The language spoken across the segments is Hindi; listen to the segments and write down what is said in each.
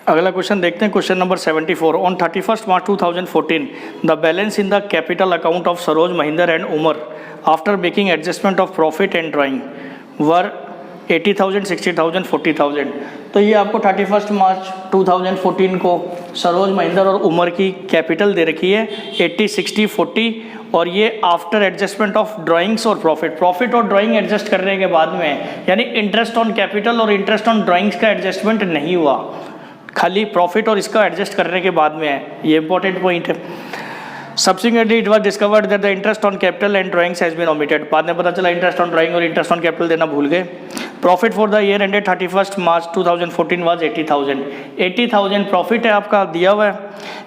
अगला क्वेश्चन देखते हैं, question number 74। On 31 March 2014 the balance in the capital account of Saroj Mahinder and Umar after making adjustment of profit and drawing were 80,000, 60,000, 40,000। तो ये आपको 31 मार्च 2014 को सरोज महिंदर और उमर की कैपिटल दे रखी है 80, 60, 40, और ये आफ्टर एडजस्टमेंट ऑफ ड्राइंग्स और प्रॉफिट और ड्राइंग एडजस्ट करने के बाद में, यानी इंटरेस्ट ऑन कैपिटल और इंटरेस्ट ऑन ड्राइंग्स का एडजस्टमेंट नहीं हुआ, खाली प्रॉफिट और इसका एडजस्ट करने के बाद में है। ये इंपॉर्टेंट पॉइंट है। Subsequently it was discovered that the interest on capital and drawings has been omitted. बाद में पता चला इंटरेस्ट ऑन ड्राइंग और इंटरेस्ट ऑन कैपिटल देना भूल गए। Profit for the year ended 31 March 2014 was 80,000। 80,000 profit है आपका, दिया हुआ है।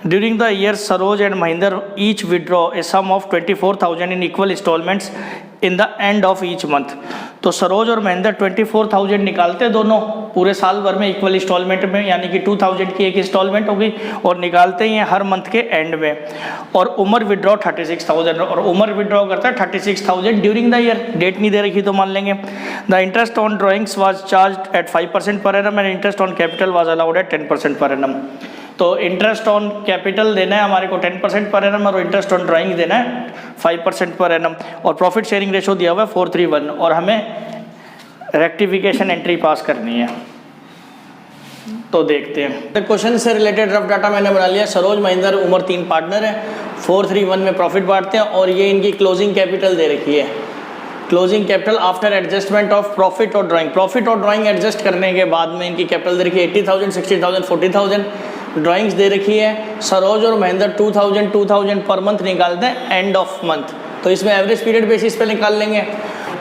During the year Saroj and Mahinder each withdraw a sum of 24,000 in equal instalments in the and of each month. तो सरोज और महिंदर 24,000 निकालते दोनों पूरे साल भर में इक्वल इंस्टॉलमेंट में, यानी कि 2,000 की एक इंस्टॉलमेंट होगी, और निकालते ही हर मंथ के एंड में। और उमर विड्रॉ 36,000, और उमर विड्रॉ करता है 36,000 ड्यूरिंग द ईयर। डेट नहीं दे रखी तो मान लेंगे। The interest on drawings was charged at 5% per annum and interest on capital was allowed at 10% per annum. तो इंटरेस्ट ऑन कैपिटल देना है हमारे को 10% पर एनम, और इंटरेस्ट ऑन ड्राइंग देना है 5% पर एनम। और प्रॉफिट शेयरिंग रेशो दिया हुआ है 4:3:1, और हमें रेक्टिफिकेशन एंट्री पास करनी है। तो देखते हैं क्वेश्चन से रिलेटेड रफ डाटा मैंने बना लिया। सरोज महिंदर उमर 3 पार्टनर है, 4:3:1 में प्रॉफिट बांटते हैं, और ये इनकी क्लोजिंग कैपिटल दे रखी है। Closing capital after adjustment of profit और ड्राइंग एडजस्ट करने के बाद में इनकी कैपिटल दे रखी है 80,000, 60,000, 40,000। ड्राइंग्स दे रखी है। सरोज और महिंदर 2,000 पर मंथ निकालते हैं एंड ऑफ मंथ, तो इसमें एवरेज पीरियड बेसिस पे निकाल लेंगे।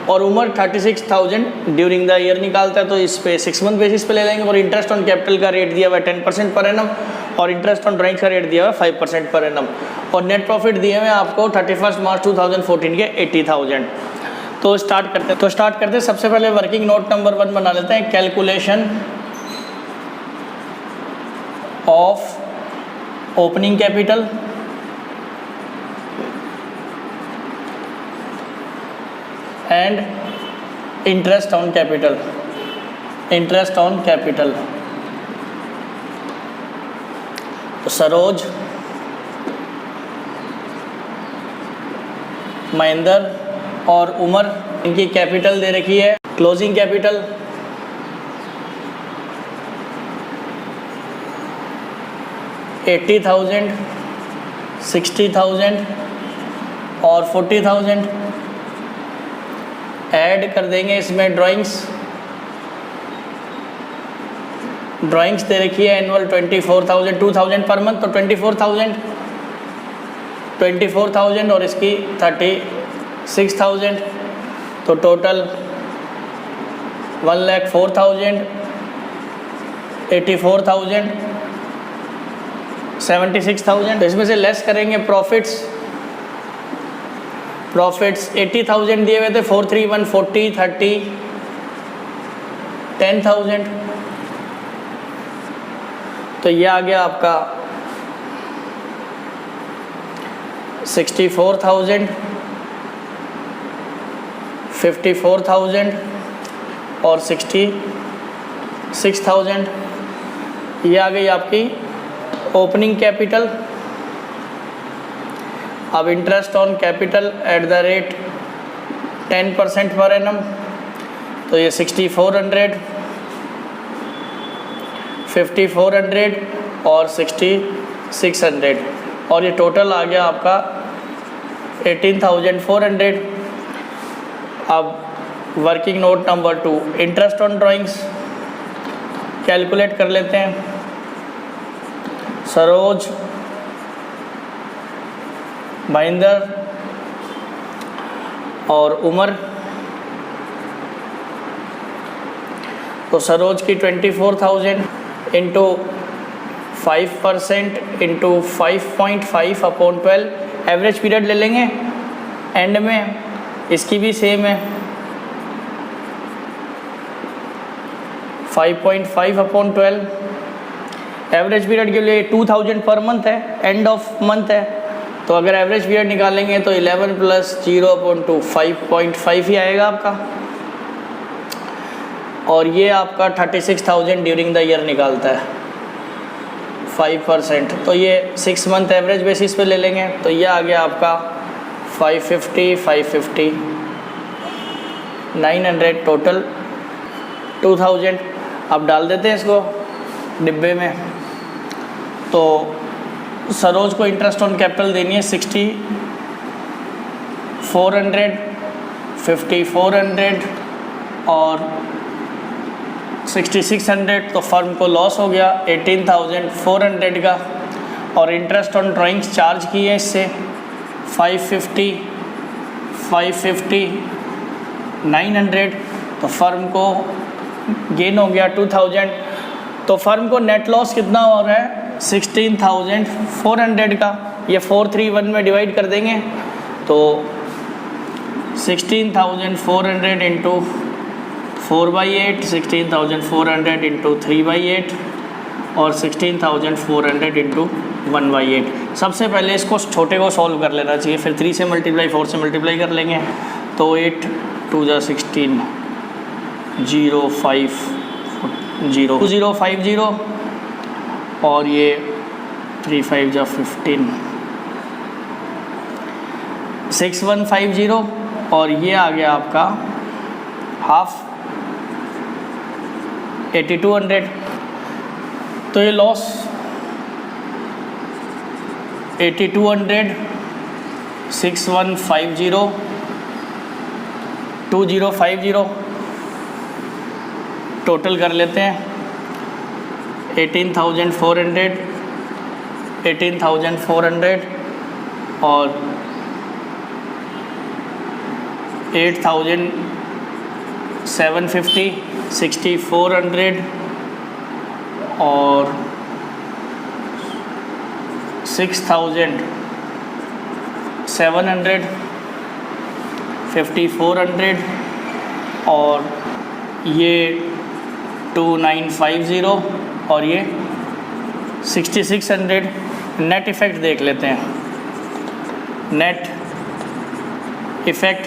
और उमर 36,000 ड्यूरिंग द ईयर निकालता है, तो इस पे 6 मंथ बेसिस पे ले लेंगे। और इंटरेस्ट ऑन कैपिटल का रेट दिया हुआ है 10% पर एनम, और इंटरेस्ट ऑन ड्राइंग्स का रेट दिया हुआ है 5% पर एनम। और नेट प्रॉफिट दिए हुए आपको 31 मार्च 2014 के 80,000। तो स्टार्ट करते हैं। सबसे पहले वर्किंग नोट नंबर 1 बना लेते हैं। Calculation of opening capital and interest on capital. तो सरोज महिंदर और उमर इनकी कैपिटल दे रखी है। क्लोजिंग कैपिटल 80,000, 60,000 और 40,000। ऐड कर देंगे इसमें ड्राइंग्स दे रखी है एनुअल 24,000, 2,000 पर मंथ, तो 24,000 और इसकी 36,000, तो टोटल 1,04,000, 84,000, 76,000। तो इसमें से लेस करेंगे प्रॉफिट्स 80,000 दिए हुए थे, 4,3,1, 40, 30, 10,000। तो ये आ गया आपका 64,000, 54,000 और 66,000। ये आ गई आपकी ओपनिंग कैपिटल। अब interest on capital at the rate 10% per annum, तो ये 6,400, 5,400 और 6,600, और ये टोटल आ गया आपका 18,400। अब working note number 2, interest on drawings calculate कर लेते हैं। सरोज महिंदर और उमर, तो सरोज की 24,000 इंटू 5% इंटू 5.5/12 एवरेज पीरियड ले लेंगे एंड में। इसकी भी सेम है 5.5/12। एवरेज पीरियड के लिए 2,000 पर मंथ है, एंड ऑफ मंथ है, तो अगर एवरेज पीरियड निकालेंगे तो 11 + 0/2 5.5 ही आएगा आपका। और ये आपका 36,000 ड्यूरिंग द ईयर निकालता है। 5%, तो ये 6 मंथ एवरेज बेसिस पे ले लेंगे, तो ये आ गया आपका 550, 550, 900, टोटल 2000। अब डाल देते हैं इसको डिब्बे में। तो सरोज को इंटरेस्ट ऑन कैपिटल देनी है 60, 400, 50, 400 और 6600, तो फर्म को लॉस हो गया 18,400 का। और इंटरेस्ट ऑन ड्राइंग्स चार्ज किए इससे 550, 550, 900, तो फर्म को गेन हो गया 2000। तो फर्म को नेट लॉस कितना हो रहा है 16,400 का। ये 431 में डिवाइड कर देंगे, तो 16,400 इंटू 4/8, 16,400 इंटू 3/8 और 16,400 इंटू 1/8। सबसे पहले इसको छोटे को सॉल्व कर लेना चाहिए, फिर 3 से मल्टीप्लाई 4 से मल्टीप्लाई कर लेंगे। तो 8 2 16, 2050 और ये 3 5 15, 6150 और ये आ गया आपका हाफ 8200। तो ये लॉस 8200, 6150, 2050 टोटल कर लेते हैं 18,400, 18,400 और 8,750, 6,400 और 6,700, 5,400 और ये 2,950 और ये 6,600। नेट इफ़ेक्ट देख लेते हैं। नेट इफ़ेक्ट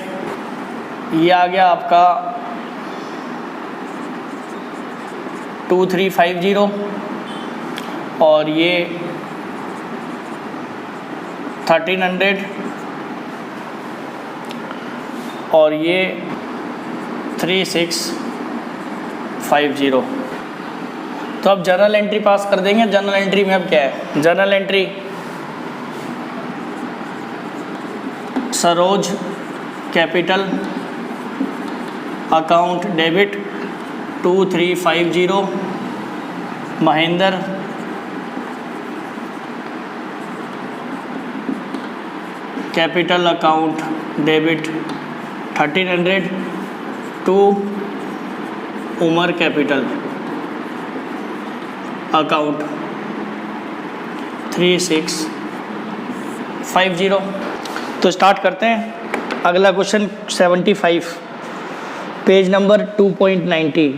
ये आ गया आपका 2,350 और ये 1,300 और ये 3,650। तो अब जर्नल एंट्री पास कर देंगे। जर्नल एंट्री में अब क्या है, journal entry Saroj capital account debit 2,350, Mahendra capital account debit 1,300 to Umar capital account 3,650। तो स्टार्ट करते हैं। अगला question 75, page number 2.90।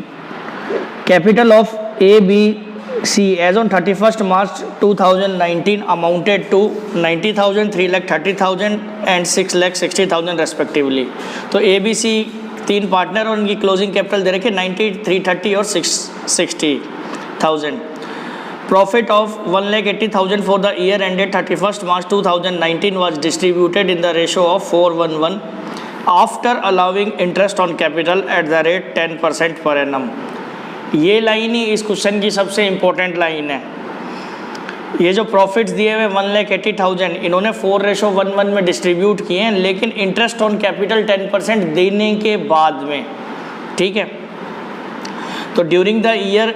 Capital of ABC as on 31st March 2019 amounted to 90,000, 3,30,000 and 6,60,000 respectively. तो ABC 3 पार्टनर और उनकी क्लोजिंग कैपिटल दे रखे 90, 330 और 660,000। Profit of 1,80,000 for the year ended 31st March 2019 was distributed in the ratio of 4:1 after allowing interest on capital at the rate 10% per annum। ये लाइन ही इस क्वेश्चन की सबसे इम्पोर्टेंट लाइन है। ये जो प्रॉफिट्स दिए हुए 1,80,000 इन्होंने 4:1 में डिस्ट्रीब्यूट किए हैं, लेकिन इंटरेस्ट ऑन कैपिटल 10% देने के बाद में, ठीक है। तो during the year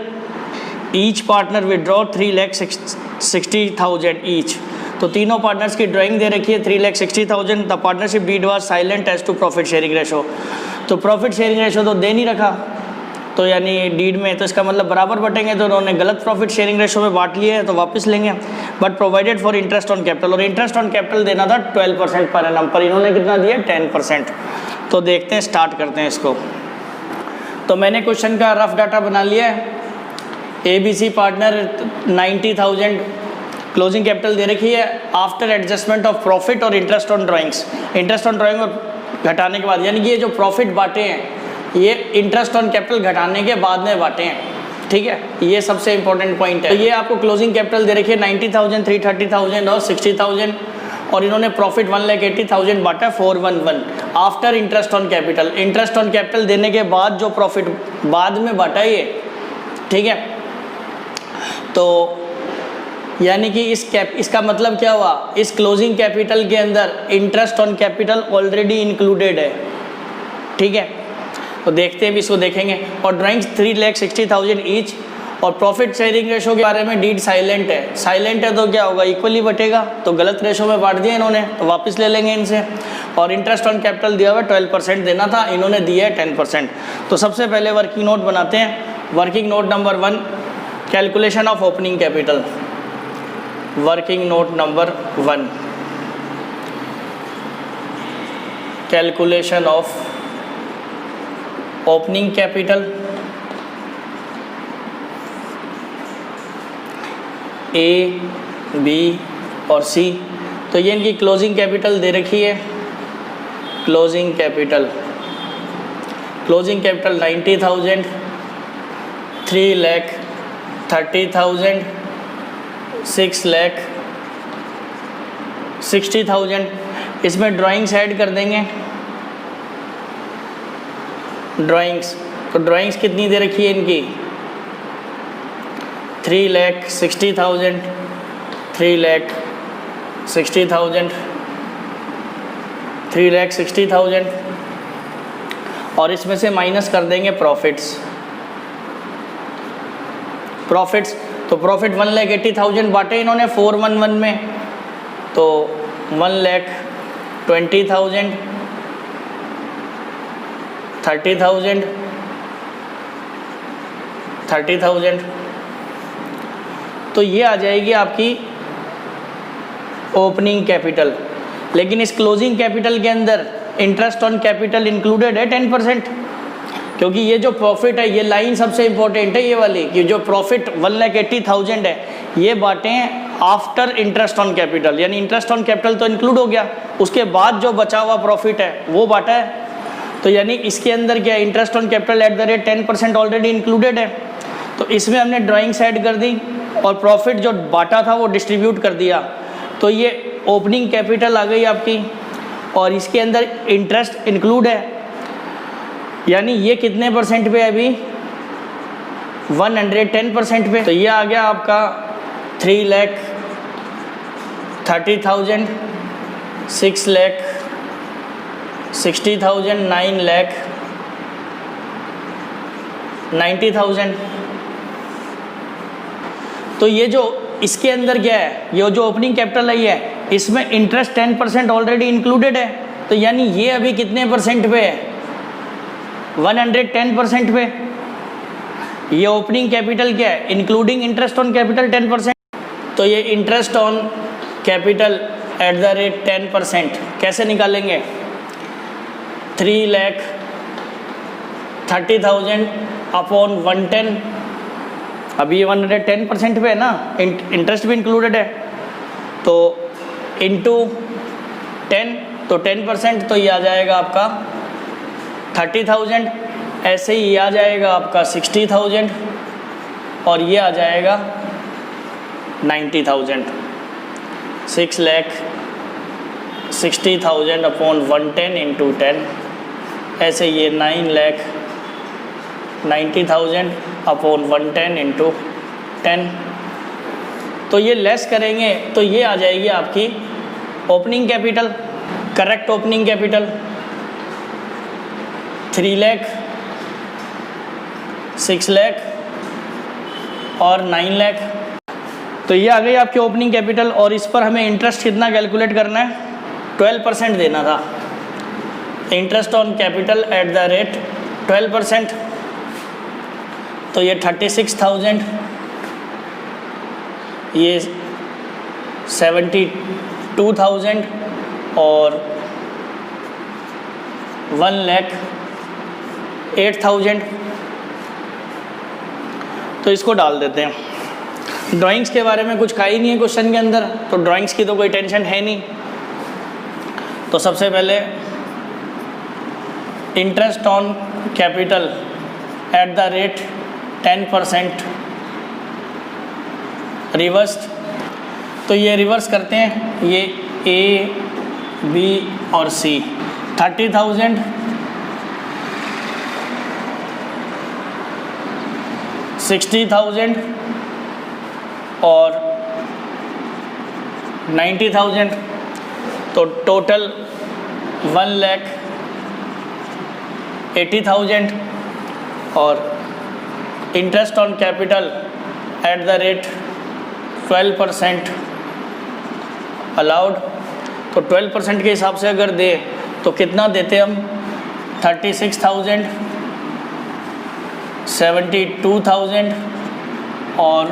each partner withdraw 3,60,000 each. तो तीनों पार्टनर्स की ड्राइंग दे रखी है 3,60,000। The partnership deed was silent as to profit sharing ratio. तो प्रॉफिट शेयरिंग रेशो तो दे नहीं रखा, तो यानी डीड में, तो इसका मतलब बराबर बटेंगे। तो उन्होंने गलत प्रॉफिट शेयरिंग रेशो में बांट लिए हैं, तो वापस लेंगे। But provided for interest on capital, और इंटरेस्ट ऑन कैपिटल देना था 12% पर एनम, पर इन्होंने कितना दिया 10%। तो देखते हैं, स्टार्ट करते हैं इसको। तो मैंने क्वेश्चन का रफ डाटा बना लिया है। ABC पार्टनर 90,000 क्लोजिंग कैपिटल दे रखी है आफ्टर एडजस्टमेंट ऑफ प्रॉफिट और interest on drawings. Interest on drawing घटाने के बाद, यानी कि ये जो प्रॉफिट बांटे हैं ये इंटरेस्ट ऑन कैपिटल घटाने के बाद में बांटे हैं, ठीक है, ये सबसे इंपॉर्टेंट पॉइंट है। तो ये आपको क्लोजिंग कैपिटल दे रखी है 90,000, 330,000 और 60,000, और इन्होंने प्रॉफिट 1,80,000 बांटा 411 after interest on capital. Interest on capital देने के बाद जो प्रॉफिट बाद में बांटा ये, ठीक है। तो यानी कि इसका मतलब क्या हुआ, इस क्लोजिंग कैपिटल के अंदर interest on capital already included है, ठीक है। तो देखते हैं भी, इसको देखेंगे। और ड्राइंग्स 3,60,000 ईच। और प्रॉफिट शेयरिंग रेशो के बारे में डीड साइलेंट है। साइलेंट है तो क्या होगा, इक्वली बटेगा, तो गलत रेशो में बांट दिया इन्होंने, तो वापस ले लेंगे इनसे। और इंटरेस्ट ऑन कैपिटल दिया हुआ 12% देना था, इन्होंने दिया है 10%। तो सबसे पहले वर्किंग नोट बनाते हैं। Working note number 1, calculation of opening capital. Working note number 1, calculation of opening capital. A, B और सी, तो ये इनकी क्लोजिंग कैपिटल दे रखी है। Closing capital 90,000, 3,30,000, 6,60,000। इसमें ड्राइंग्स ऐड कर देंगे। ड्राइंग्स, तो ड्राइंग्स कितनी दे रखी है इनकी, 3,60,000, 3,60,000, 3,60,000, और इसमें से माइनस कर देंगे प्रॉफिट्स। तो प्रॉफिट 1,80,000 बांटे इन्होंने 411 में, तो 1,20,000, 30,000, तो ये आ जाएगी आपकी ओपनिंग कैपिटल। लेकिन इस क्लोजिंग कैपिटल के अंदर इंटरेस्ट ऑन कैपिटल इंक्लूडेड है 10%, क्योंकि ये जो प्रॉफिट है, ये लाइन सबसे इंपॉर्टेंट है ये वाली, कि जो प्रॉफिट 1,80,000 है ये बांटे हैं आफ्टर इंटरेस्ट ऑन कैपिटल, यानी इंटरेस्ट ऑन कैपिटल तो इंक्लूड हो गया, उसके बाद जो बचा हुआ प्रॉफिट है वो बांटा है। तो यानी इसके अंदर क्या है, interest on capital at the rate 10% already included है। तो इसमें हमने ड्राइंग्स ऐड कर दी और प्रॉफिट जो बांटा था वो डिस्ट्रीब्यूट कर दिया। तो ये ओपनिंग कैपिटल आ गई आपकी, और इसके अंदर इंटरेस्ट इंक्लूड है, यानी ये कितने परसेंट पे है अभी, 110% पे। तो ये आ गया आपका 3,30,000, 6,60,000, 9,90,000। तो ये जो इसके अंदर क्या है, ये जो ओपनिंग कैपिटल आई है, इसमें इंटरेस्ट 10% ऑलरेडी इंक्लूडेड है। तो यानी ये अभी कितने परसेंट पे है, 110% पे। ये ओपनिंग कैपिटल क्या है, इंक्लूडिंग इंटरेस्ट ऑन कैपिटल 10%। तो ये interest on capital at the rate 10% कैसे निकालेंगे, 3,30,000 अपॉन 110। अभी ये 110% पे है ना, इंटरेस्ट भी इंक्लूडेड है, तो इंटू 10, तो 10%, तो ये आ जाएगा आपका 30,000। ऐसे ही ये आ जाएगा आपका 60,000, और ये आ जाएगा 90,000। 6,60,000 अपॉन 110 इंटू 10, ऐसे ये 9,90,000 अपॉन 110 इंटू 10। तो ये लेस करेंगे तो ये आ जाएगी आपकी opening capital, correct opening capital 3 lakh, 6 lakh और 9 लाख। तो ये आ गई आपकी ओपनिंग कैपिटल, और इस पर हमें इंटरेस्ट कितना कैलकुलेट करना है, 12% देना था। Interest on capital at the rate 12%, तो ये 36,000, ये 72,000 और 1,08,000। तो इसको डाल देते हैं। ड्राइंग्स के बारे में कुछ कहा ही नहीं है क्वेश्चन के अंदर, तो ड्राइंग्स की तो कोई टेंशन है नहीं। तो सबसे पहले interest on capital at the rate 10% reversed. तो ये रिवर्स करते हैं, ये A, B और C। 30,000, 60,000 और 90,000, तो टोटल 1,80,000 और interest on capital at the rate 12% allowed. तो 12% के हिसाब से अगर दे तो कितना देते हम, 36,000, 72,000 और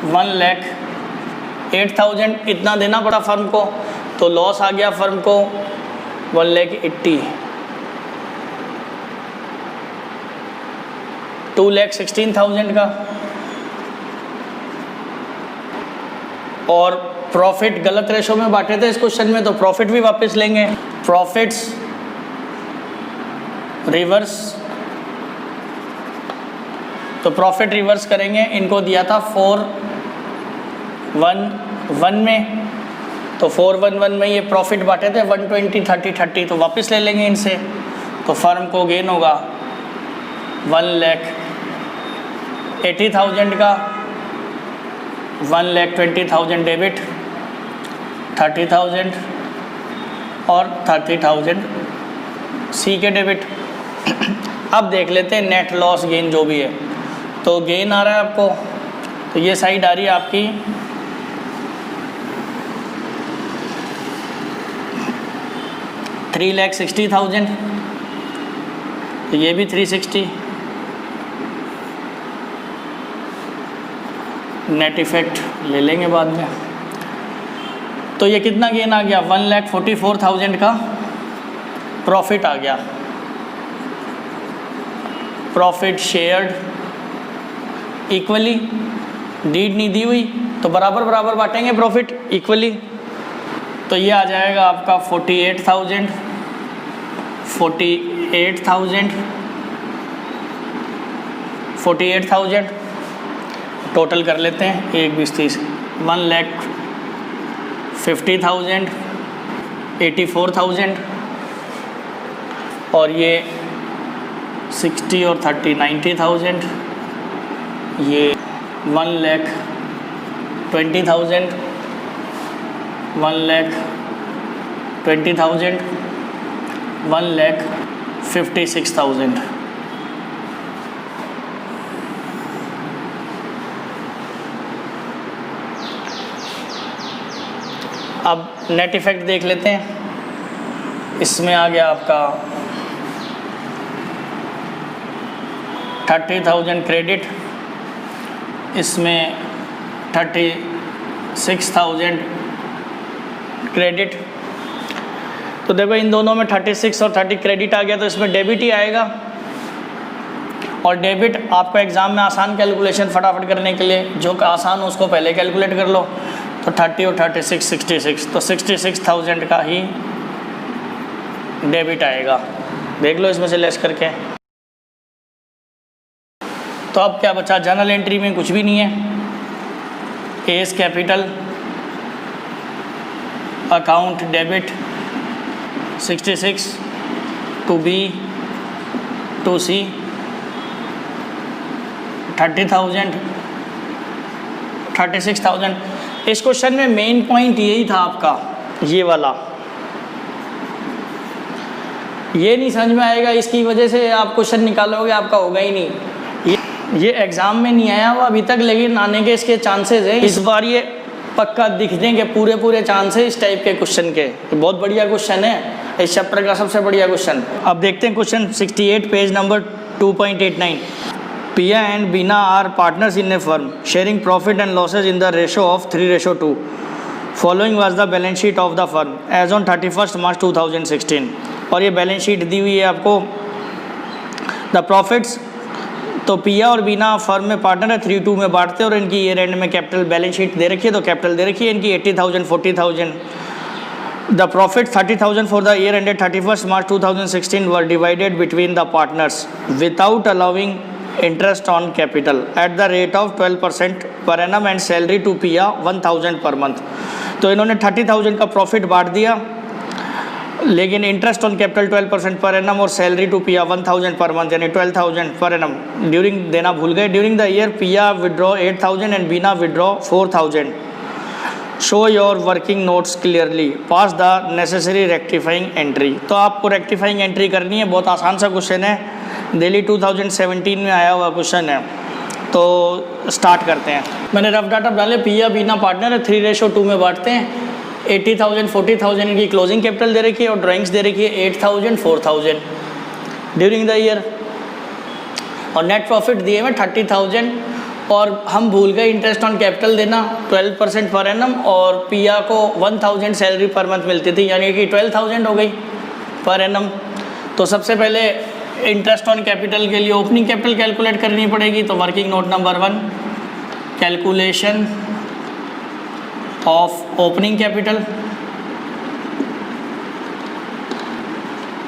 1,08,000 इतना देना पड़ा फर्म को। तो लॉस आ गया फर्म को 1,80,000, 2,16,000 का। और प्रॉफिट गलत रेशो में बांटे थे इस क्वेश्चन में, तो प्रॉफिट भी वापस लेंगे। प्रॉफिट्स रिवर्स, तो प्रॉफिट रिवर्स करेंगे। इनको दिया था 4,1,1 में, तो 4,1,1 में ये प्रॉफिट बांटे थे 120, 30, 30, तो वापस ले लेंगे इनसे। तो फर्म को गेन होगा 1,80,000 का, 1,20,000 डेबिट, 30,000 और 30,000 सी के डेबिट। अब देख लेते हैं नेट लॉस गेन जो भी है। तो गेन आ रहा है आपको, तो ये साइड आ रही है आपकी 3,60,000, तो ये भी 360। नेट इफेक्ट ले लेंगे बाद में। तो ये कितना गेन आ गया, 1,44,000 का प्रॉफिट आ गया। प्रॉफिट शेयर्ड इक्वली, डीड नहीं दी हुई तो बराबर बराबर बांटेंगे प्रॉफिट इक्वली। तो ये आ जाएगा आपका 48,000, 48,000, 48,000 टोटल कर लेते हैं। 1, 20, 30, 1,50,000, 84,000 और ये 60 और 30, 90,000, ये 1,20,000, 1,20,000, 1,56,000। अब नेट इफेक्ट देख लेते हैं। इसमें आ गया आपका 30,000 क्रेडिट, इसमें 36,000 क्रेडिट। तो देखो इन दोनों में 36 और 30 क्रेडिट आ गया, तो इसमें डेबिट ही आएगा। और डेबिट आपको एग्ज़ाम में आसान कैलकुलेशन फटाफट करने के लिए जो आसान हो उसको पहले कैलकुलेट कर लो। तो 30 और 36, 66, तो 66,000 का ही डेबिट आएगा। देख लो इसमें से लेस करके। तो अब क्या बचा, जर्नल एंट्री में कुछ भी नहीं है। As capital account debit 66 to B to C 30,000, 36,000। इस क्वेश्चन में मेन पॉइंट यही था आपका, ये वाला। ये नहीं समझ में आएगा, इसकी वजह से आप क्वेश्चन निकालोगे आपका होगा ही नहीं। ये एग्ज़ाम में नहीं आया हुआ अभी तक, लेकिन आने के इसके चांसेस हैं। इस बार ये पक्का दिख देंगे पूरे चांस है इस टाइप के क्वेश्चन के। बहुत बढ़िया क्वेश्चन है, इस चैप्टर का सबसे बढ़िया क्वेश्चन। अब देखते हैं question 68 page number 2.89। Pia and Bina are partners in a firm, sharing profit and losses in the ratio of 3:2. Following was the balance sheet of the firm as on 31st March 2016। और ये बैलेंस शीट दी हुई है आपको। द प्रॉफिट्स, तो पिया और बीना फर्म में पार्टनर है, 3:2 में बांटते हैं और इनकी ईयर एंड में कैपिटल बैलेंस शीट दे रखी है, तो कैपिटल दे रखी है इनकी 80,000, 40,000। The profit 30,000 for the year ended 31st March 2016 were divided between the partners without allowing interest on capital at the rate of 12% पर एनम एंड सैलरी टू पिया 1000 पर मंथ। तो इन्होंने 30,000 का प्रॉफिट बांट दिया, लेकिन interest on capital 12% per annum और सैलरी टू पिया 1000 पर मंथ यानी 12,000 पर एनम ड्यूरिंग देना भूल गए। During the year Piya withdraw 8,000 and Beena withdraw 4,000। Show your working notes clearly, pass the necessary rectifying entry. तो आपको रेक्टिफाइंग एंट्री करनी है, बहुत आसान सा क्वेश्चन है, दिल्ली 2017 में आया हुआ क्वेश्चन है। तो स्टार्ट करते हैं। मैंने रफ डाटा डाले, पिया बीना पार्टनर है, 3:2 में बांटते हैं। 80,000 40,000 इनकी क्लोजिंग कैपिटल दे रखी है और ड्राइंग्स दे रखी है 8,000 4,000 ड्यूरिंग द ईयर, और नेट प्रॉफिट दिए हुए 30,000 और हम भूल गए इंटरेस्ट ऑन कैपिटल देना 12% पर एनम, और पिया को 1000 सैलरी पर मंथ मिलती थी यानी कि 12,000 हो गई पर एनम। तो सबसे पहले इंटरेस्ट ऑन कैपिटल के लिए ओपनिंग कैपिटल कैलकुलेट करनी पड़ेगी। तो working note number 1, calculation of opening capital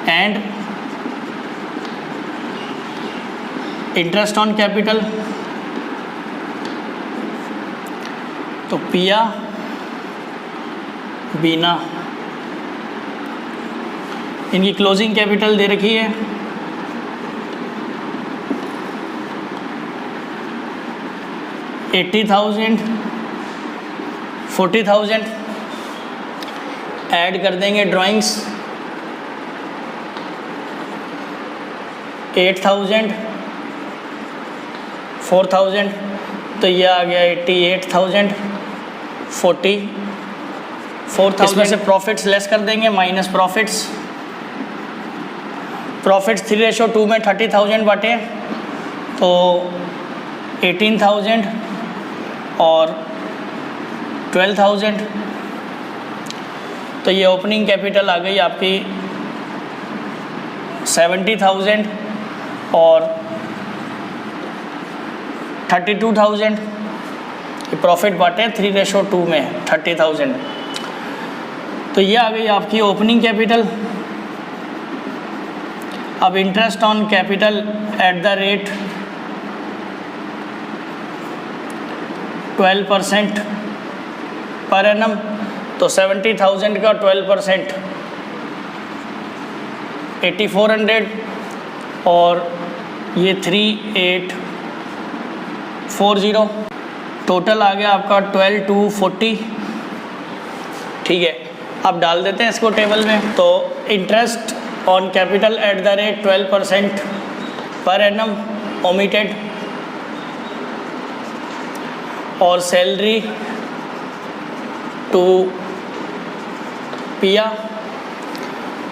and interest on capital. तो पिया बीना इनकी क्लोजिंग कैपिटल दे रखी है 80,000 40,000, ऐड कर देंगे ड्राइंग्स 8,000 4,000, तो ये आ गया 88,000 44,000। इसमें से प्रॉफिट्स लेस कर देंगे, माइनस प्रॉफिट्स। प्रॉफिट्स 3:2 में 30,000 बांटे तो 18,000 और 12,000। तो ये ओपनिंग कैपिटल आ गई आपकी 70,000 और 32,000। ये प्रॉफिट बांटे 3:2 में 30,000। तो ये आ गई आपकी ओपनिंग कैपिटल। अब interest on capital at the rate 12% per annum, तो 70,000 का 12% 8400 और ये 3840। टोटल आ गया आपका 12,240। ठीक है, अब डाल देते हैं इसको टेबल में। तो interest on capital at the rate 12% per annum omitted, और सैलरी टू पिया।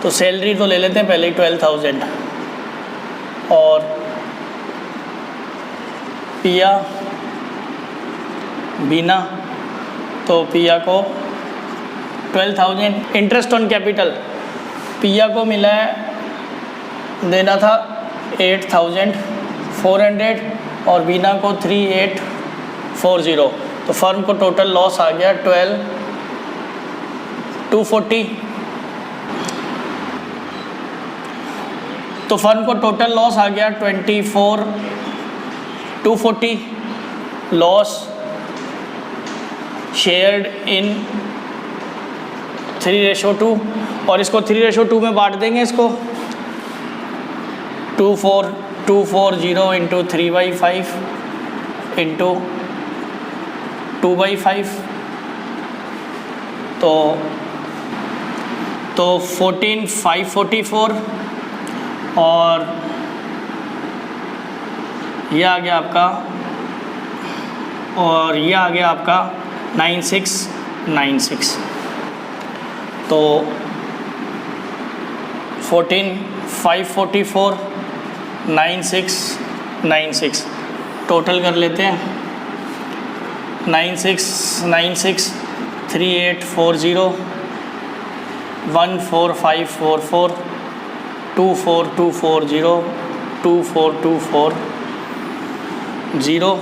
तो सैलरी तो ले लेते हैं पहले ही 12,000 और पिया बीना, तो पिया को 12,000। इंटरेस्ट ऑन कैपिटल पिया को मिला है, देना था 8,400 और बीना को 3,840। तो फर्म को टोटल लॉस आ गया 12,240। तो फर्म को टोटल लॉस आ गया 24,240। लॉस शेयर्ड इन 3:2 और इसको 3:2 में बांट देंगे। इसको 24,240 इंटू 3/5 इंटू 2/5, तो 14,544 और ये आ गया आपका, और ये आ गया आपका 9696। तो 14,544 9696 टोटल कर लेते हैं। 9696 3840 14544 24240 24240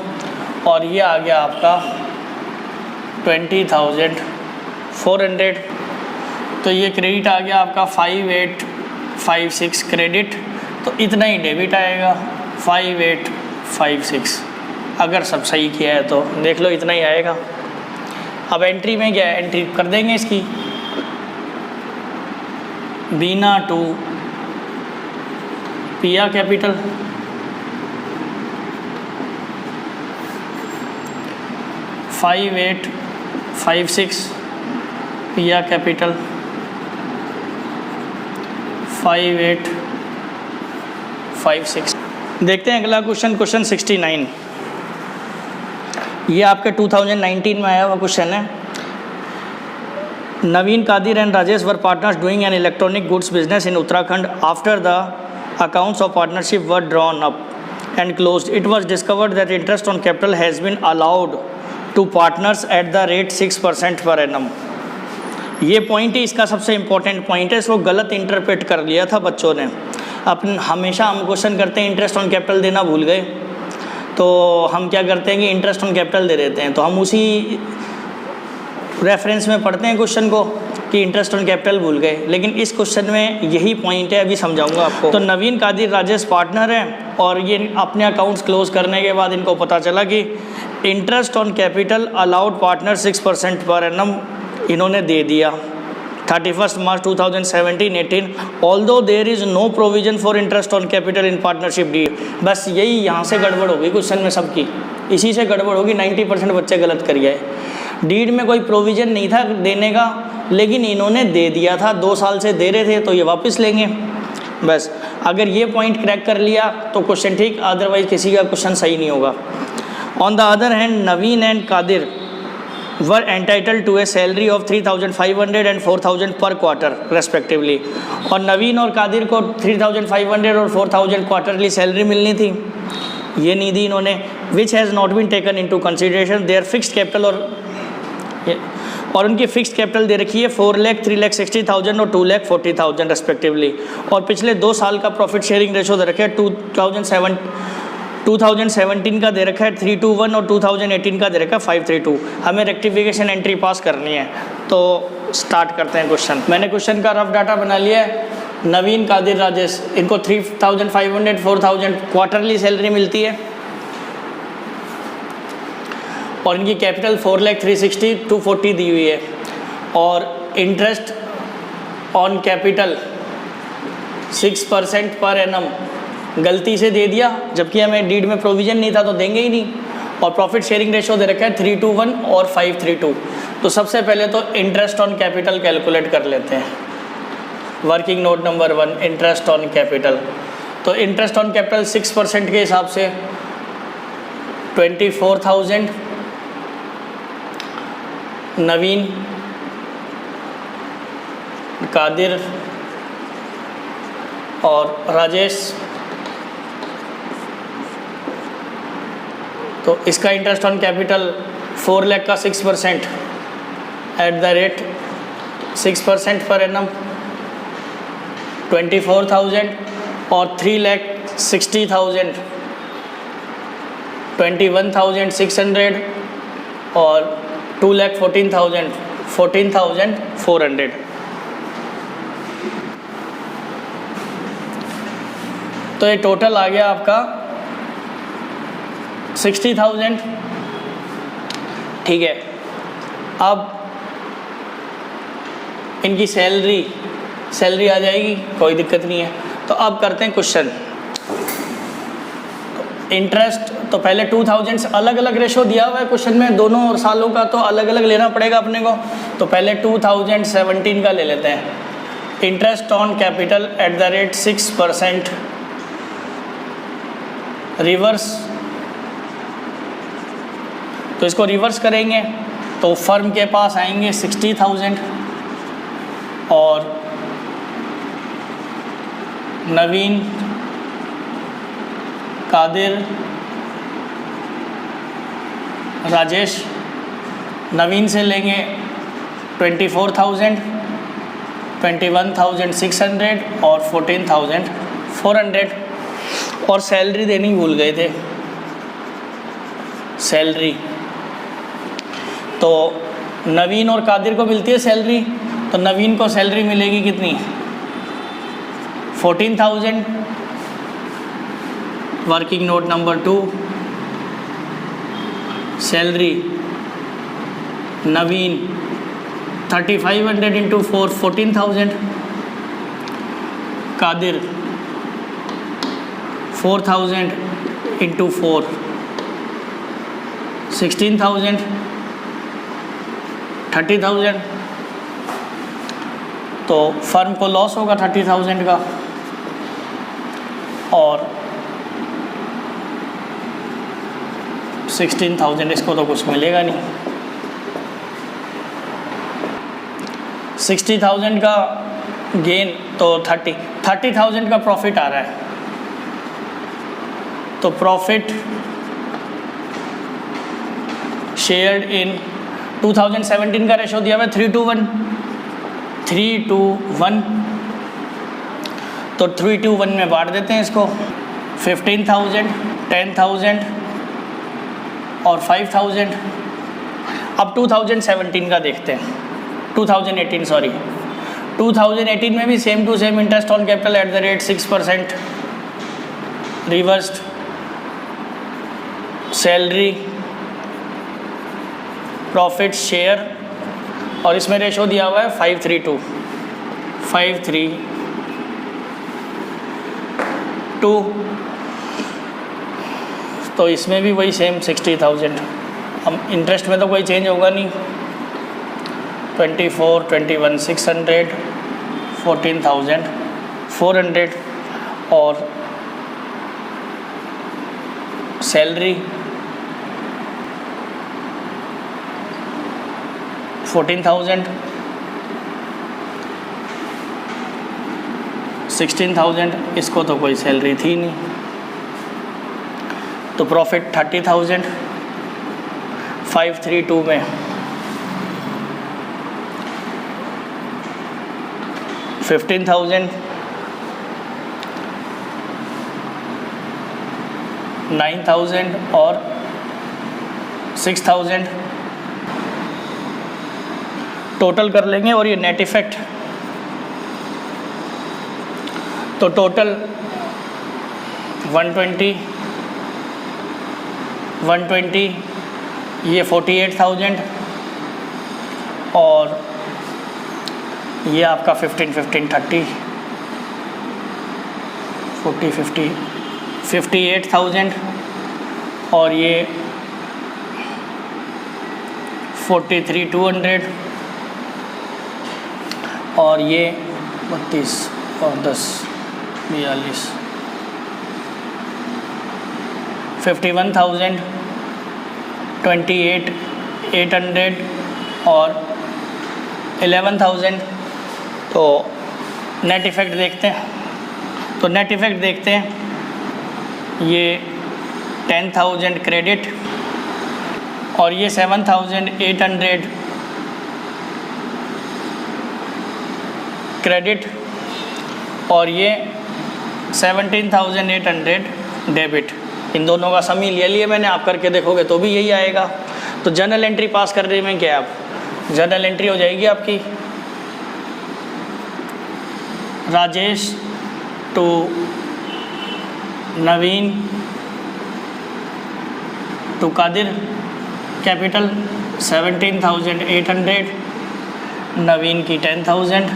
और ये आ गया आपका 20,400। तो ये क्रेडिट आ गया आपका 5856 क्रेडिट, तो इतना ही डेबिट आएगा 5856 56। अगर सब सही किया है तो देख लो इतना ही आएगा। अब एंट्री में क्या है, एंट्री कर देंगे इसकी, बीना टू पिया कैपिटल, फाइव 856 पिया कैपिटल, 5856। देखते हैं अगला क्वेश्चन, क्वेश्चन 69। ये आपके 2019 में आया हुआ क्वेश्चन है। Naveen Kadir and Rajesh were partners doing an electronic goods business in Uttarakhand. After the accounts of partnership were drawn up and closed, it was discovered that interest on capital has been allowed to partners at the rate 6% per annum. ये पॉइंट ही इसका सबसे इम्पोर्टेंट पॉइंट है, इसको गलत इंटरप्रेट कर लिया था बच्चों ने। अपन हमेशा हम क्वेश्चन करते हैं इंटरेस्ट ऑन कैपिटल देना भूल गए, तो हम क्या करते हैं कि इंटरेस्ट ऑन कैपिटल दे देते हैं, तो हम उसी रेफरेंस में पढ़ते हैं क्वेश्चन को कि इंटरेस्ट ऑन कैपिटल भूल गए। लेकिन इस क्वेश्चन में यही पॉइंट है, अभी समझाऊंगा आपको। तो नवीन कादिर राजेश पार्टनर हैं और ये अपने अकाउंट्स क्लोज करने के बाद इनको पता चला कि interest on capital allowed partner 6% पर एनम इन्होंने दे दिया 31 मार्च 2017-18। Although there is no provision for interest on capital in partnership deed. बस यही यहाँ से गड़बड़ होगी क्वेश्चन में सबकी, इसी से गड़बड़ होगी, 90% बच्चे गलत कर गए। डीड में कोई प्रोविज़न नहीं था देने का, लेकिन इन्होंने दे दिया था, 2 साल से दे रहे थे तो ये वापस लेंगे। बस अगर ये पॉइंट क्रैक कर लिया तो क्वेश्चन ठीक, अदरवाइज किसी का क्वेश्चन सही नहीं होगा। On the other hand Naveen and Kadir were entitled to a salary of 3,500 and 4,000 पर क्वार्टर रेस्पेक्टिवली। और नवीन और कादिर को 3,500 और 4,000 क्वार्टरली सैलरी मिलनी थी, ये नहीं दी इन्होंने। Which has not been taken into consideration their fixed capital, और उनकी फिक्स्ड कैपिटल दे रखी है 4 लाख 3,60,000 और 2,40,000 रेस्पेक्टिवली। और पिछले 2 साल का प्रॉफिट शेयरिंग रेशो दे रखा है 2017 का दे रखा है 3:1 और 2018 का दे रखा है 5:3। हमें रेक्टिफिकेशन एंट्री पास करनी है, तो स्टार्ट करते हैं क्वेश्चन। मैंने क्वेश्चन का रफ डाटा बना लिया है। नवीन कादिर राजेश, इनको 3,500 4,000 क्वार्टरली सैलरी मिलती है और इनकी कैपिटल 4,360 240 दी हुई है। और interest on capital 6% per annum गलती से दे दिया, जबकि हमें डीड में प्रोविज़न नहीं था तो देंगे ही नहीं। और प्रॉफिट शेयरिंग रेशो दे रखा है 3:1 और 5:3। तो सबसे पहले तो इंटरेस्ट ऑन कैपिटल कैलकुलेट कर लेते हैं। Working note number 1, interest on capital. तो इंटरेस्ट ऑन कैपिटल 6% के हिसाब से 24,000 नवीन कादिर और राजेश, तो इसका इंटरेस्ट ऑन कैपिटल 4 लाख का 6% eight the rate 6% per annum 24,000 और 3,60,000 21,600 और 2,14,000 14,400। तो ये टोटल आ गया आपका 60,000। ठीक है, अब इनकी सैलरी आ जाएगी, कोई दिक्कत नहीं है। तो अब करते हैं क्वेश्चन। इंटरेस्ट तो पहले 2,000 अलग अलग रेशो दिया हुआ है क्वेश्चन में, दोनों सालों का तो अलग अलग लेना पड़ेगा अपने को। तो पहले 2017 का ले लेते हैं। Interest on capital at the rate 6% reverse. तो इसको रिवर्स करेंगे तो फर्म के पास आएंगे 60,000 और नवीन कादिर राजेश, नवीन से लेंगे 24,000 21,600 और 14,400। और सैलरी देनी भूल गए थे, सैलरी तो नवीन और कादिर को मिलती है सैलरी। तो नवीन को सैलरी मिलेगी कितनी, 14,000। वर्किंग नोट नंबर 2, सैलरी नवीन 3500 इंटू 4 14,000, कादिर 4000 इंटू 4 16,000 30,000। तो फर्म को लॉस होगा 30,000 का, और 16,000 इसको तो कुछ मिलेगा नहीं। 60,000 का गेन तो 30,000 का प्रॉफिट आ रहा है, तो प्रॉफिट शेयर्ड इन 2017 का रेशो दिया हुआ है 3:1, 3:1, तो 3:1 में बांट देते हैं इसको। 15,000, 10,000 और 5,000। अब 2017 का देखते हैं, 2018 सॉरी, 2018 में भी same to same interest on capital at the rate 6%, reversed salary, profit share, और इसमें रेशो दिया हुआ है 5:3:2, 5:3:2। तो इसमें भी वही सेम 60,000। अब इंटरेस्ट में तो कोई चेंज होगा नहीं। 24, 21, 600, 14,400, और सैलरी 14,000, 16,000, इसको तो कोई सैलरी थी नहीं, तो प्रॉफिट 30,000। 5:3:2 में 15,000, 9,000 और 6,000 टोटल कर लेंगे, और ये नेट इफेक्ट, तो टोटल 120, ये 48,000, और ये आपका 15, 30, 40, 50, 58,000, और ये 43,200, और ये 32 और 10 42, 51,000, 28,800 और 11,000। तो नेट इफ़ेक्ट देखते हैं, तो नेट इफ़ेक्ट देखते हैं, ये 10,000 क्रेडिट, और ये 7,800 क्रेडिट, और ये 17,800 डेबिट। इन दोनों का सम ही ले लिए मैंने, आप करके देखोगे तो भी यही आएगा। तो जर्नल एंट्री पास कर रही में क्या, आप जर्नल एंट्री हो जाएगी आपकी, Rajesh to Naveen to Kadir, capital 17,800, Naveen की 10,000,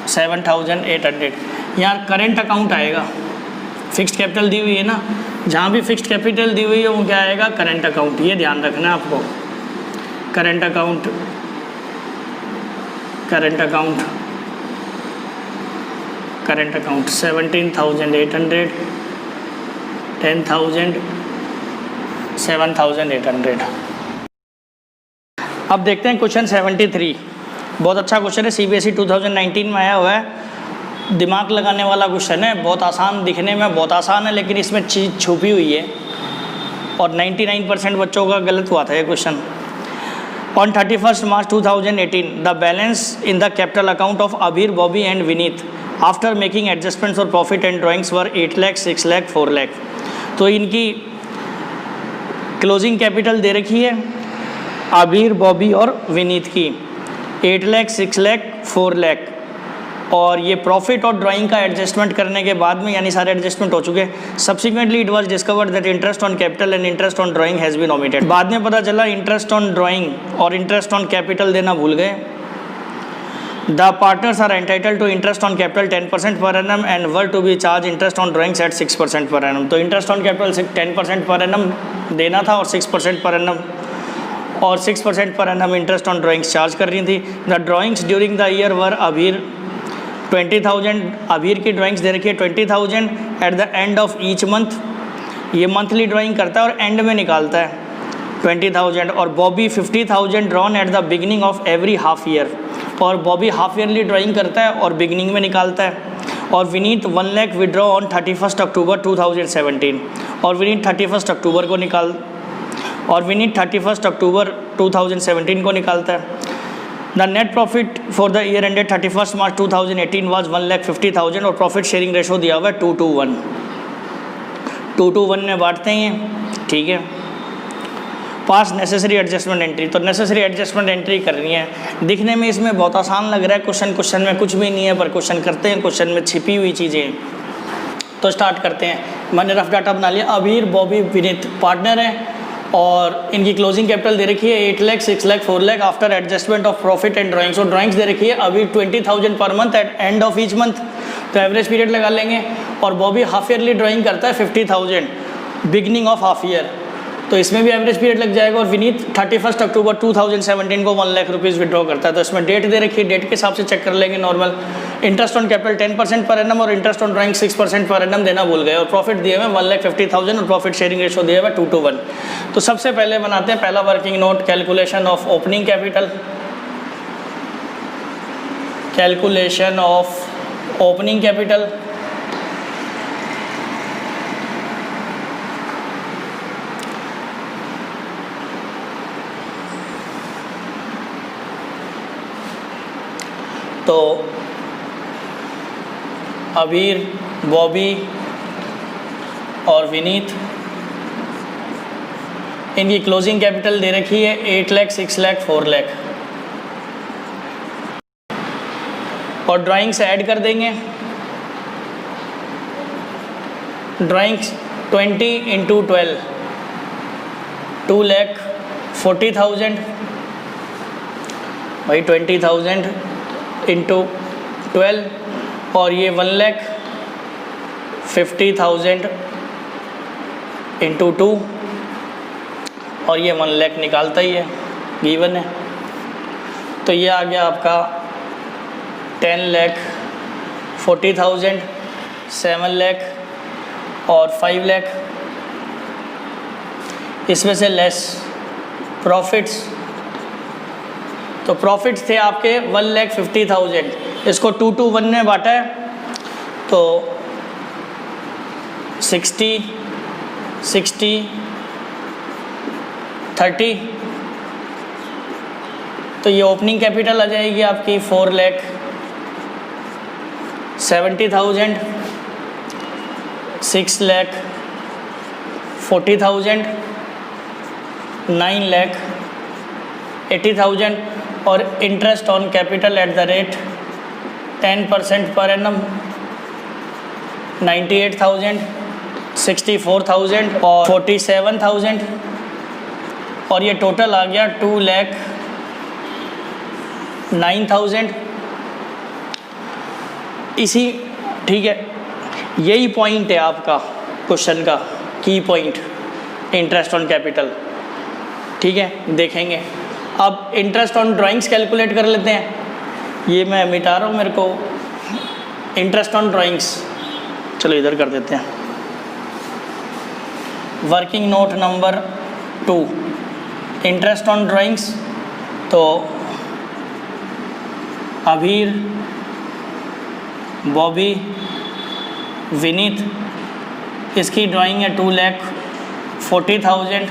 7,800। यहाँ करंट अकाउंट आएगा, फिक्स्ड कैपिटल दी हुई है ना, जहाँ भी फिक्स्ड कैपिटल दी हुई है वो क्या आएगा, करंट अकाउंट। ये ध्यान रखना है आपको, current account, current account, current account 17,800, 10,000, 7,800। अब देखते हैं क्वेश्चन 73। बहुत अच्छा क्वेश्चन है, CBSE 2019 में आया हुआ है, दिमाग लगाने वाला क्वेश्चन है। बहुत आसान, दिखने में बहुत आसान है, लेकिन इसमें चीज़ छुपी हुई है, और 99% बच्चों का गलत हुआ था ये question. On 31 March 2018 the balance in the capital account of Abir, Bobby and Vineet after making adjustments और profit and drawings were 8 lakh, 6 lakh, 4 lakh. तो इनकी क्लोजिंग कैपिटल दे रखी है अबीर, बॉबी और विनीत की 8 लाख, 6 लाख, 4 लाख, और ये प्रॉफिट और ड्राइंग का एडजस्टमेंट करने के बाद में यानी सारे एडजस्टमेंट हो चुके हैं। Subsequently it was discovered that interest on capital and interest on drawing has been omitted. बाद में पता चला इंटरेस्ट ऑन ड्राइंग और इंटरेस्ट ऑन कैपिटल देना भूल गए। The partners are entitled to interest on capital 10% per annum and were to be charge interest on drawings at 6% per annum. तो interest on capital 10% per annum देना था और 6% पर एनम और 6% per annum interest on drawings charge कर रही थी। The drawings during the year वर अबीर 20,000, अबीर की ड्राइंग्स दे रखी है 20,000 at the end of each month. ये मंथली ड्राइंग करता है और एंड में निकालता है 20,000। और Bobby 50,000 drawn at the beginning of every half year, और बॉबी हाफ ईयरली ड्राइंग करता है और बिगिनिंग में निकालता है। और विनीत 1 लाख विड्रॉ ऑन 31 अक्टूबर 2017, और विनीत 31 अक्टूबर को और विनीत 31 अक्टूबर 2017 को निकालता है। The net profit for the year ended 31 March 2018 was 1,50,000 और प्रॉफिट शेयरिंग रेशो दिया हुआ है 2:1। 2:1 में बांटते हैं, ठीक है। पास नेसेसरी एडजस्टमेंट एंट्री, तो नेसेसरी एडजस्टमेंट एंट्री करनी है। दिखने में इसमें बहुत आसान लग रहा है क्वेश्चन में कुछ भी नहीं है, पर क्वेश्चन करते हैं, क्वेश्चन में छिपी हुई चीज़ें। तो स्टार्ट करते हैं। मैंने रफ डाटा बना लिया। अबीर, बॉबी, विनीत पार्टनर हैं और इनकी क्लोजिंग कैपिटल दे रखी है 8 lakh, 6 lakh, 4 lakh after adjustment of profit and drawings. और ड्राइंग्स दे रखी है Abir 20,000 per month at end of each month, तो एवरेज पीरियड लगा लेंगे। और बॉबी हाफ ईयरली ड्राइंग करता है 50,000 बिगनिंग ऑफ हाफ ईयर, तो इसमें भी एवरेज पीरियड लग जाएगा। और विनीत 31 अक्टूबर 2017 को 1 लाख रुपीज़ विड्रॉ करता है, तो इसमें डेट दे रखी है, डेट के हिसाब से चेक कर लेंगे normal. Interest on capital 10% per annum और interest on drawing 6% per annum देना भूल गए। और प्रॉफिट दिए हुए 1,50,000 और प्रॉफिट शेयरिंग रेशो दिया हुआ 2:1। तो सबसे पहले बनाते हैं पहला working note, calculation of opening capital. Calculation of opening capital. तो अबीर, बॉबी और विनीत, इनकी क्लोजिंग कैपिटल दे रखी है 8 लाख, 6 लाख, 4 लाख। और ड्राइंग्स ऐड कर देंगे। ड्राइंग्स 20 इंटू 12 2,40,000 भाई 20,000 इंटू 12, और ये 1,50,000 इंटू 2, और ये 1 लाख निकालता ही है, गिवन है। तो ये आ गया आपका 10,40,000, 7 लाख और 5 लाख। इसमें से लेस प्रॉफिट्स, तो प्रॉफिट्स थे आपके 1,50,000, इसको 2:1 में बांटा है, तो 60, 60, 30, तो ये ओपनिंग कैपिटल आ जाएगी आपकी 4,70,000, 6,40,000, 9,80,000 और interest on capital at the rate 10% per annum 98,000, 64,000 और 47,000, और ये टोटल आ गया 2,09,000। इसी ठीक है, यही पॉइंट है आपका क्वेश्चन का की पॉइंट, इंटरेस्ट ऑन कैपिटल। ठीक है, देखेंगे अब इंटरेस्ट ऑन ड्राइंग्स कैलकुलेट कर लेते हैं। ये मैं मिटा रहा हूँ, मेरे को इंटरेस्ट ऑन ड्राइंग्स, चलो इधर कर देते हैं। Working note number 2, interest on drawings. तो अबीर, बॉबी, विनीत, इसकी ड्राइंग है 2,40,000,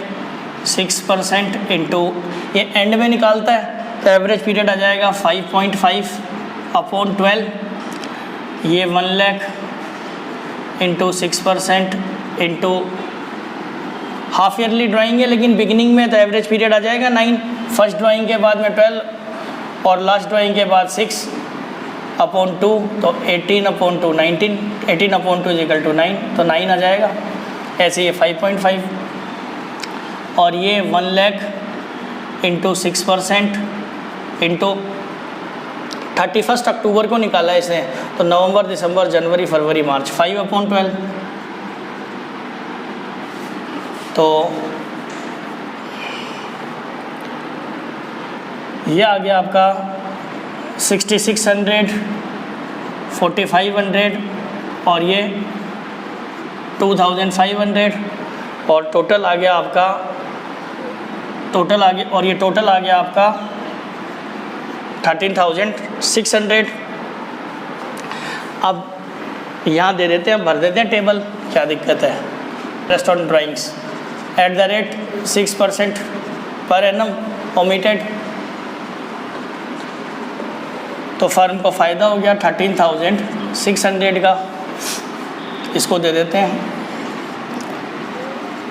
6% इंटू, ये एंड में निकालता है तो एवरेज पीरियड आ जाएगा 5.5/12। ये 1 lakh into 6% into half yearly drawing है, लेकिन बिगिनिंग में तो एवरेज पीरियड आ जाएगा 9, फर्स्ट ड्राइंग के बाद में 12 और लास्ट ड्राइंग के बाद 6 अपॉन 2, तो 18 अपॉन 2 19, 18 अपॉन 2 इजिकल टू 9, तो 9 आ जाएगा। ऐसे ये 5.5 और ये 1 लाख इंटू 6% इंटू 31 अक्टूबर को निकाला इसने, तो नवंबर, दिसंबर, जनवरी, फरवरी, मार्च, 5 अपॉन 12। तो ये आ गया आपका 6600, 4500 और ये 2500 और टोटल आ गया आपका, टोटल आ गया, और ये टोटल आ गया आपका 13,600। अब यहाँ दे देते हैं, भर देते हैं टेबल, क्या दिक्कत है। Restaurant drawings @6% per annum omitted, तो फर्म को फ़ायदा हो गया 13,600 का। इसको दे देते हैं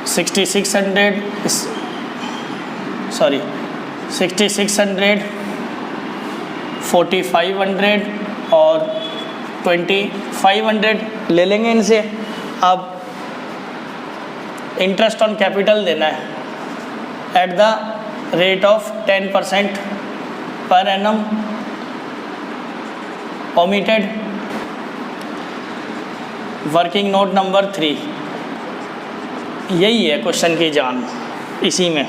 6600 4500 और 2500 ले लेंगे इनसे। अब इंटरेस्ट ऑन कैपिटल देना है eight the rate of 10% per annum omitted. Working note number 3, यही है क्वेश्चन की जान, इसी में,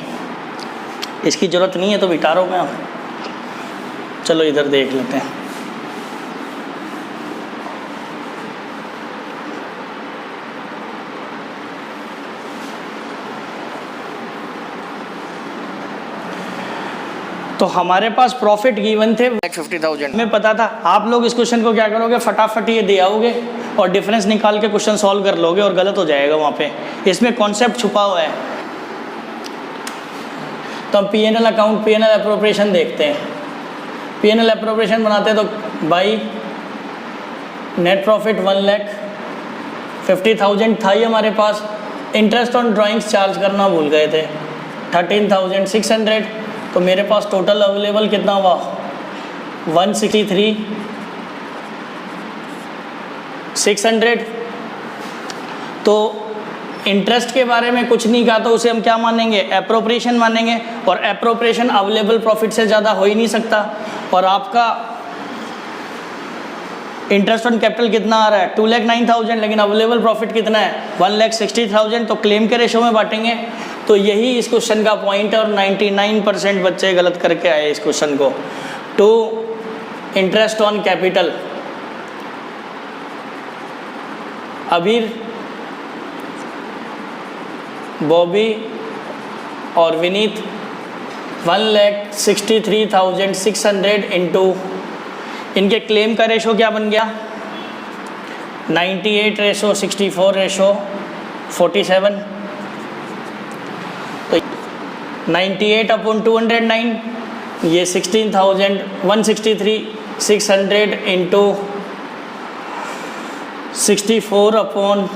इसकी ज़रूरत नहीं है तो बिटारो में। आप चलो इधर देख लेते हैं। तो हमारे पास प्रॉफिट गिवन थे 50,000 में, पता था। आप लोग इस क्वेश्चन को क्या करोगे, फटाफट ये दे आओगे और डिफरेंस निकाल के क्वेश्चन सॉल्व कर लोगे और गलत हो जाएगा वहाँ पे। इसमें कॉन्सेप्ट छुपा हुआ है। तो हम P&L अकाउंट, P&L एप्रोप्रिएशन देखते हैं। P&L एप्रोप्रिएशन बनाते हैं तो भाई नेट प्रॉफिट 1,50,000 था ही हमारे पास। इंटरेस्ट ऑन ड्राइंग्स चार्ज करना भूल गए थे 13,600, तो मेरे पास टोटल अवेलेबल कितना हुआ 163,600। तो इंटरेस्ट के बारे में कुछ नहीं कहा, तो उसे हम क्या मानेंगे, एप्रोप्रिएशन मानेंगे। और एप्रोप्रिएशन अवेलेबल प्रॉफिट से ज़्यादा हो ही नहीं सकता। और आपका इंटरेस्ट ऑन कैपिटल कितना आ रहा है 2,09,000, लेकिन अवेलेबल प्रॉफिट कितना है 1,60,000, तो क्लेम के रेशो में बांटेंगे। तो यही इस क्वेश्चन का पॉइंट है और 99% बच्चे गलत करके आए इस क्वेश्चन को। टू इंटरेस्ट ऑन कैपिटल, अबीर, बॉबी और विनीत 1,63,600 इंटू, इनके क्लेम का रेशो क्या बन गया 98/64/47। तो 98 अपॉन 209, ये 163,600 इंटू 64 अपॉन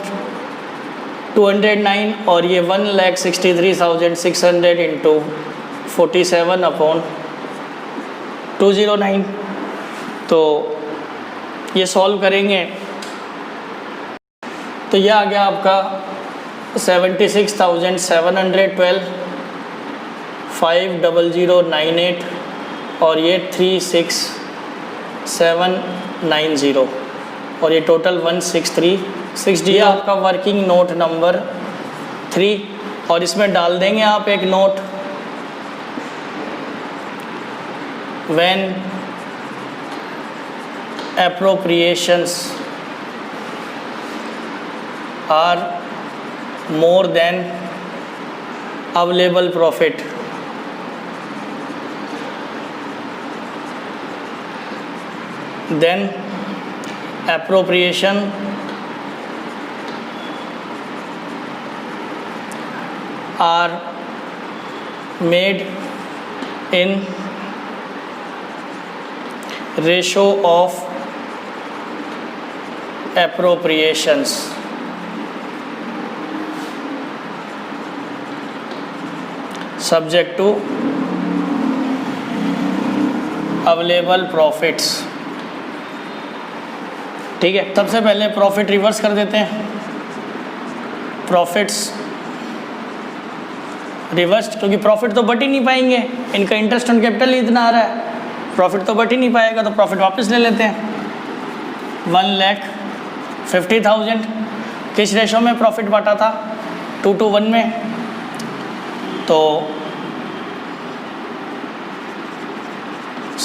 209 और ये 1,63,600 इंटू 47 अपॉन 209। तो ये सॉल्व करेंगे तो ये आ गया आपका 76,712, 50098 और ये 36790 और ये टोटल 16360। ये आपका वर्किंग नोट नंबर 3 और इसमें डाल देंगे आप एक note, when appropriations are more than available profit, then appropriation are made in ratio of appropriations, subject to available profits। ठीक है, सबसे पहले प्रॉफिट रिवर्स कर देते हैं, प्रॉफिट्स रिवर्स, क्योंकि प्रॉफिट तो बट ही नहीं पाएंगे, इनका इंटरेस्ट ऑन कैपिटल ही इतना आ रहा है, प्रॉफिट तो बट ही नहीं पाएगा, तो प्रॉफिट वापस ले लेते हैं। 1,50,000 किस रेशो में प्रॉफिट बांटा था? 2:1 में, तो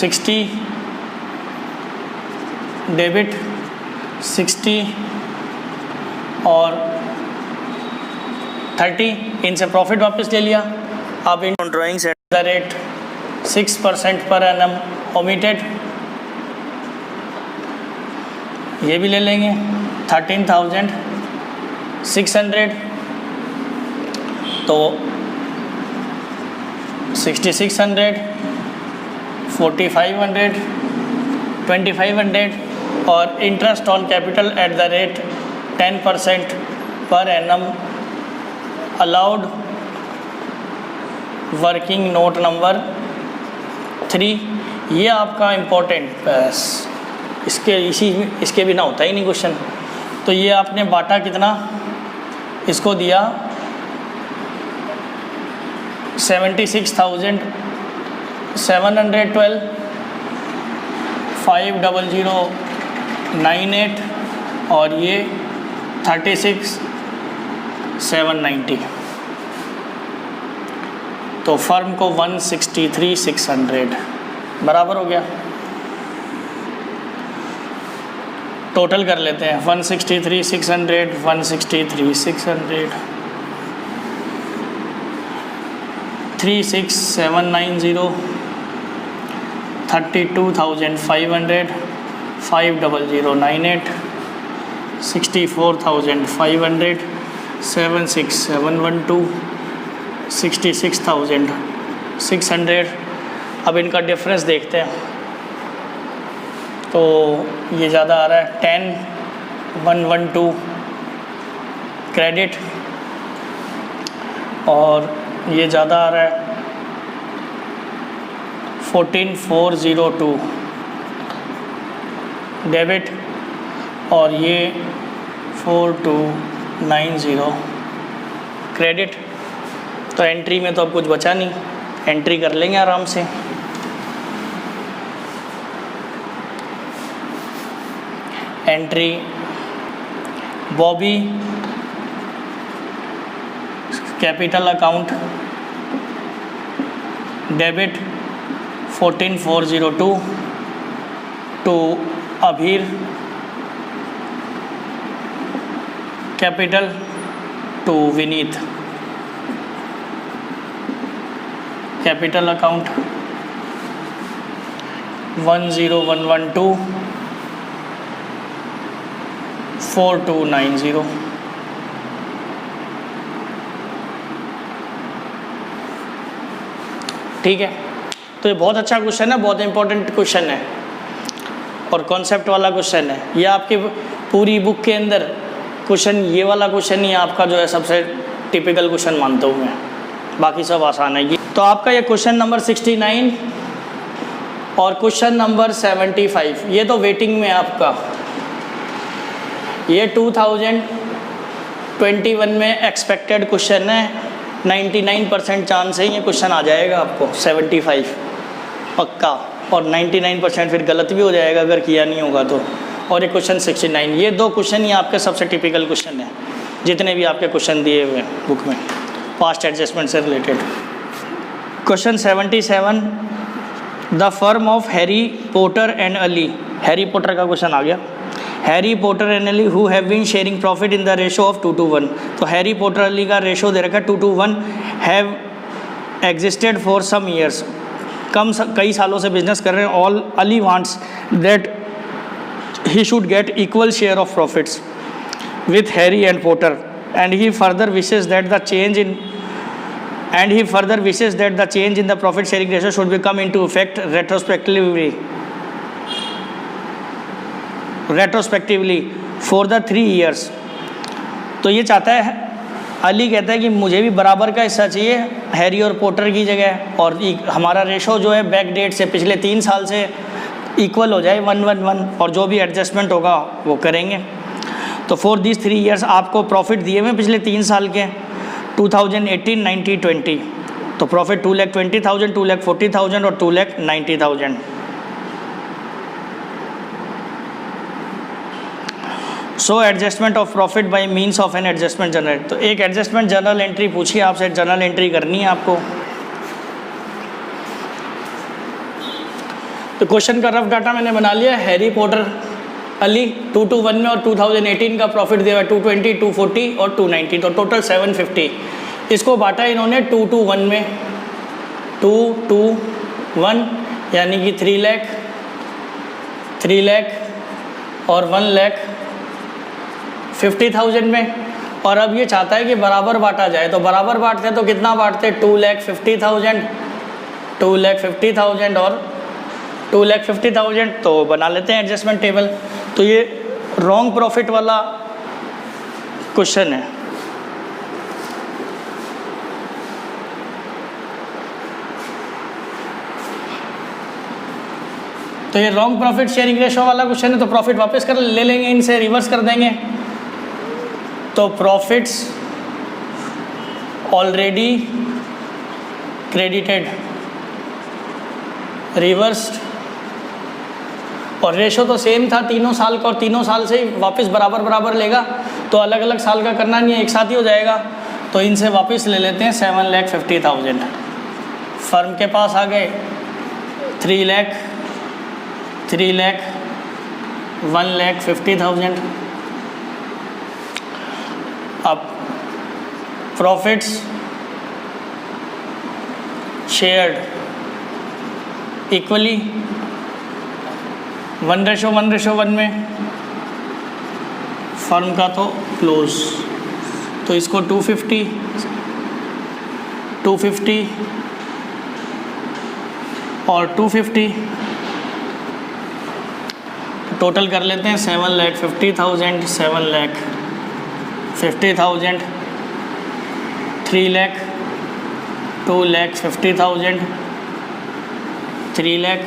60 डेबिट 60 और 30, इनसे प्रॉफिट वापस ले लिया। अब इन drawings at the rate 6% per annum omitted, ये भी ले लेंगे। 13,600, तो 6,600, 4,500, 2,500 और interest on capital at the rate 10% per annum allowed, working note number 3। ये आपका इम्पोर्टेंट, बस इसके बिना होता ही नहीं क्वेश्चन। तो ये आपने बांटा कितना, इसको दिया 76,712, 50098 और ये 36,790, तो फर्म को 163,600 बराबर हो गया। टोटल कर लेते हैं, 163,600, 163,600, 36,790, 32,500, 50098, 64,500, 76,712, 66,600। अब इनका डिफरेंस देखते हैं, तो ये ज़्यादा आ रहा है 10,112 क्रेडिट और ये ज़्यादा आ रहा है 14,402 डेबिट और ये 4,290 क्रेडिट। तो एंट्री में तो अब कुछ बचा नहीं, एंट्री कर लेंगे आराम से। Entry Bobby capital account debit 14,402 to Abhir capital to Vineet capital account 10112 4290। ठीक है, तो ये बहुत अच्छा क्वेश्चन है, बहुत इंपॉर्टेंट क्वेश्चन है और कॉन्सेप्ट वाला क्वेश्चन है। ये आपकी पूरी बुक के अंदर क्वेश्चन, ये वाला क्वेश्चन ही आपका जो है सबसे टिपिकल क्वेश्चन मानता हूँ मैं, बाकी सब आसान है। तो आपका ये क्वेश्चन नंबर 69 और क्वेश्चन नंबर 75 ये तो वेटिंग में है आपका। ये 2021 में एक्सपेक्टेड क्वेश्चन है, 99% चांस है ये क्वेश्चन आ जाएगा आपको 75 पक्का, और 99% फिर गलत भी हो जाएगा अगर किया नहीं होगा तो। और ये क्वेश्चन 69, ये दो क्वेश्चन ही आपके सबसे टिपिकल क्वेश्चन है जितने भी आपके क्वेश्चन दिए हुए हैं बुक में पास्ट एडजस्टमेंट से related. Question 77, the firm of Harry Potter and Ali, Harry Potter का क्वेश्चन आ गया। Harry Potter and Ali who have been sharing profit in the ratio of 2:1। तो हैरी पॉटर अली का रेशो दे रखा है 2:1, have existed for some years, कई सालों से बिजनेस कर रहे हैं। All Ali wants that he should get equal share of profits with Harry and Potter, and he further wishes that the change in the profit sharing ratio should become into effect retrospectively for the 3 years। तो ये चाहता है, अली कहता है कि मुझे भी बराबर का हिस्सा चाहिए हैरी और पोटर की जगह, और हमारा रेशो जो है बैक डेट से पिछले 3 साल से इक्वल हो जाए 111 और जो भी एडजस्टमेंट होगा वो करेंगे। तो फॉर दिस 3 ईयर्स आपको प्रॉफिट दिए हुए पिछले 3 साल के 2018, 19, 20। तो प्रॉफिट 2,20,000, 2,40,000 और 2,90,000। So adjustment of profit by means of an adjustment journal. तो एक एडजस्टमेंट जर्नल एंट्री पूछी आपसे, जर्नल एंट्री करनी है आपको। तो क्वेश्चन का रफ डाटा मैंने बना लिया। हैरी पॉटर अली 221 में और 2018 का प्रॉफिट दिया हुआ 220, 240 और 290, तो टोटल 750। इसको बांटा इन्होंने 221 में, 221 यानी कि 3 लाख, 3 लाख और 1,50,000 में। और अब ये चाहता है कि बराबर बांटा जाए, तो बराबर बांटते हैं तो कितना बांटते हैं 2,50,000, 2,50,000 और 2,50,000। तो बना लेते हैं एडजस्टमेंट टेबल। तो ये रॉन्ग प्रॉफिट वाला क्वेश्चन है। तो ये रॉन्ग प्रॉफिट शेयरिंग रेशो वाला क्वेश्चन है। तो प्रॉफिट वापस कर ले लेंगे, इनसे रिवर्स कर देंगे। तो प्रॉफिट्स ऑलरेडी क्रेडिटेड, रिवर्स्ड, और रेशो तो सेम था तीनों साल का, और तीनों साल से ही वापस बराबर बराबर लेगा। तो अलग अलग साल का करना नहीं है, एक साथ ही हो जाएगा। तो इनसे वापस ले लेते हैं 7,50,000। फर्म के पास आ गए 3 लाख, 3 लाख, 1,50,000। अब प्रॉफिट्स शेयर्ड इक्वली 1:1:1 में फर्म का तो क्लोज। तो इसको 250, 250 और 250 टोटल कर लेते हैं 7,50,000, 7,50,000, 3 लाख, 2,50,000, 3 लाख,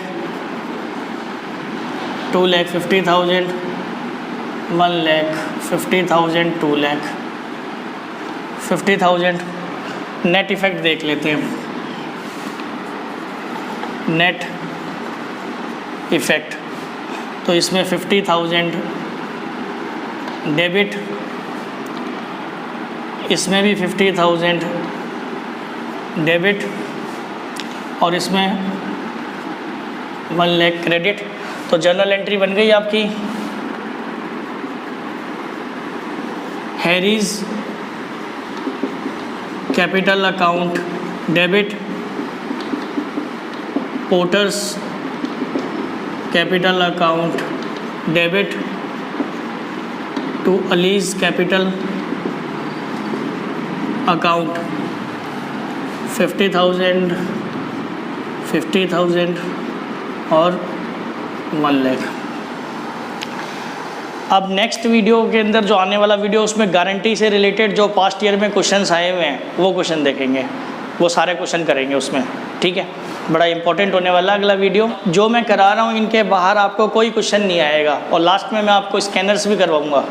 2,50,000, 1,50,000, 2,50,000। नेट इफेक्ट देख लेते हैं। नेट इफेक्ट तो इसमें 50,000 डेबिट, इसमें भी 50,000 डेबिट और इसमें 1 लाख क्रेडिट। तो जर्नल एंट्री बन गई आपकी। Harry's capital account debit, Porter's capital account debit to Ali's capital account 50,000, 50,000 और 1 लाख। अब नेक्स्ट वीडियो के अंदर जो आने वाला वीडियो, उसमें गारंटी से रिलेटेड जो पास्ट ईयर में क्वेश्चंस आए हुए हैं वो क्वेश्चन देखेंगे, वो सारे क्वेश्चन करेंगे उसमें। ठीक है, बड़ा इंपॉर्टेंट होने वाला अगला वीडियो। जो मैं करा रहा हूँ इनके बाहर आपको कोई क्वेश्चन नहीं आएगा, और लास्ट में मैं आपको स्कैनर्स भी करवाऊँगा।